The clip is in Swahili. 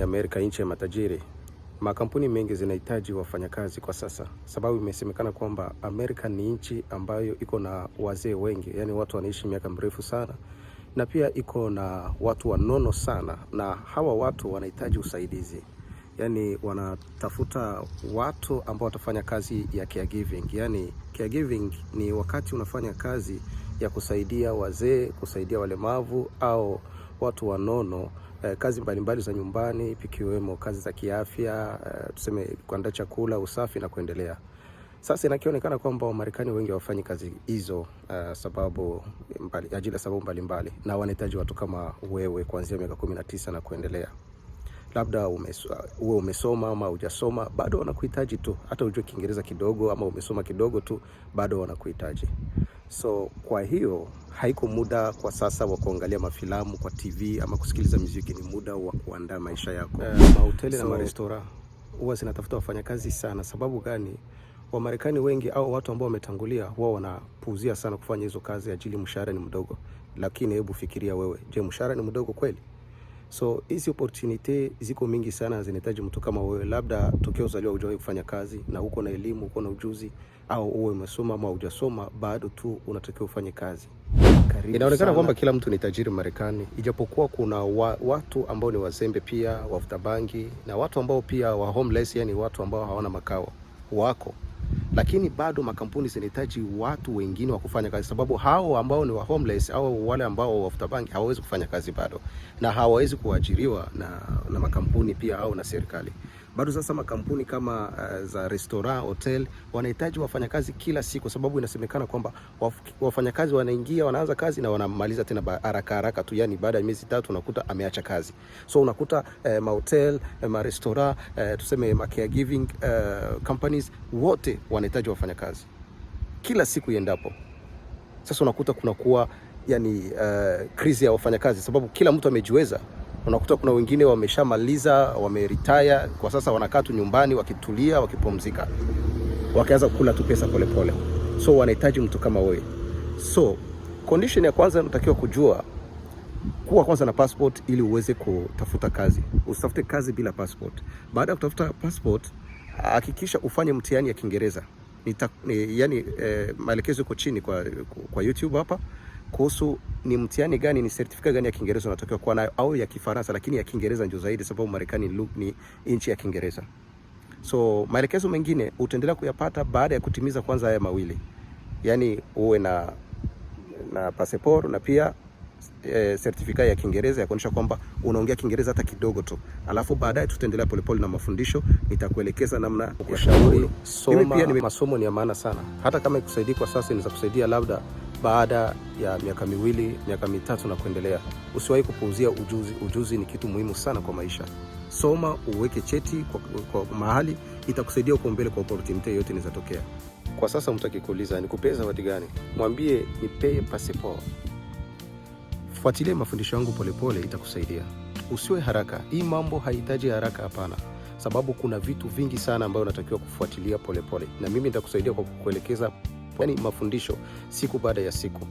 ni Amerika, nchi ya matajiri. Makampuni mengi zinahitaji wafanyakazi kwa sasa, sababu imesemekana kwamba Amerika ni nchi ambayo iko na wazee wengi, yani watu wanaishi miaka mrefu sana, na pia iko na watu wanono sana, na hawa watu wanahitaji usaidizi. Yani wanatafuta watu ambao watafanya kazi ya caregiving. Yani caregiving ni wakati unafanya kazi ya kusaidia wazee, kusaidia walemavu au watu wanono, kazi mbalimbali za nyumbani, ikiwemo kazi za kiafya, tuseme kuandaa chakula, usafi na kuendelea. Sasa inakionekana kwamba Wamarekani wengi hawafanyi kazi hizo sababu mbalimbali, na wanahitaji watu kama wewe kuanzia miaka 19 na kuendelea. Labda uwe umesoma ama hujasoma, bado wanakuhitaji tu. Hata ujue Kiingereza kidogo ama umesoma kidogo tu, bado wanakuhitaji. So kwa hiyo haiko muda kwa sasa wa kuangalia mafilamu kwa TV ama kusikiliza muziki, ni muda wa kuandaa maisha yako. Mahoteli na marestora huwa zinatafuta wafanyakazi sana. Sababu gani? Wamarekani wengi au watu ambao wametangulia huwa wanapuuzia sana kufanya hizo kazi ajili mshahara ni mdogo. Lakini hebu fikiria wewe, je, mshahara ni mdogo kweli? So hizi opportunity ziko mingi sana, zinahitaji mtu kama wewe. Labda tokea uzaliwa hujawahi kufanya kazi na uko na elimu, uko na ujuzi, au uwe umesoma ama hujasoma, bado tu unatakiwa ufanye kazi. Inaonekana kwamba kila mtu ni tajiri Marekani, ijapokuwa kuna watu ambao ni wazembe pia, wavuta bangi, na watu ambao pia wa homeless, yani watu ambao hawana makao wako. Lakini bado makampuni zinahitaji watu wengine wa kufanya kazi, sababu hao ambao ni wa homeless au wale ambao wafuta bangi hawawezi kufanya kazi bado, na hawawezi kuajiriwa na makampuni pia au na serikali bado. Sasa makampuni kama za restaurant, hotel wanahitaji wafanyakazi kila siku, sababu inasemekana kwamba wafanyakazi wanaingia, wanaanza kazi na wanamaliza tena haraka tu, yani baada ya miezi 3 unakuta ameacha kazi. So unakuta mahotel, restaurant, tuseme caregiving companies wote wanahitaji wafanyakazi kila siku iendapo. Sasa unakuta kunakuwa yani krizi ya wafanyakazi, sababu kila mtu amejiweza. Unakuta kuna wengine wameshamaliza, wameretire, kwa sasa wanakaa tu nyumbani wakitulia, wakipumzika, wakaanza kula tu pesa polepole. So wanahitaji mtu kama wewe. So condition ya kwanza unatakiwa kujua kuwa kwanza na passport ili uweze kutafuta kazi. Usitafute kazi bila passport. Baada ya kutafuta passport, hakikisha ufanye mtihani ya Kiingereza. Maelekezo yako chini kwa YouTube hapa kuhusu ni mtihani gani, ni certificate gani ya Kiingereza unatakiwa kuwa nayo, au ya Kifaransa, lakini ya Kiingereza ndio zaidi, sababu Marekani ni nchi ya Kiingereza. So maelekezo mengine utaendelea kuyapata baada ya kutimiza kwanza haya mawili. Yani uwe na passport na pia certificate ya Kiingereza ya kuonyesha kwamba unaongea Kiingereza hata kidogo tu. Alafu baadaye tutaendelea polepole na mafundisho, nitakuelekeza namna ya kushauri. Masomo ni ya maana sana. Hata kama ikusaidii kwa sasa, inaweza kusaidia labda baada ya miaka 2, miaka 3 na kuendelea. Usiwahi kupuuzia ujuzi. Ujuzi ni kitu muhimu sana kwa maisha. Soma, uweke cheti kwa mahali, itakusaidia uko mbele kwa opportunity yote inawezatokea. Kwa sasa mtu akikuuliza nikupe zawadi gani, mwambie nipe passport. Fuatilia mafundisho yangu polepole, itakusaidia. Usiwe haraka. Hii mambo haihitaji haraka, hapana. Sababu kuna vitu vingi sana ambayo unatakiwa kufuatilia polepole. Na mimi nitakusaidia kwa kukuelekeza mafundisho siku baada ya siku.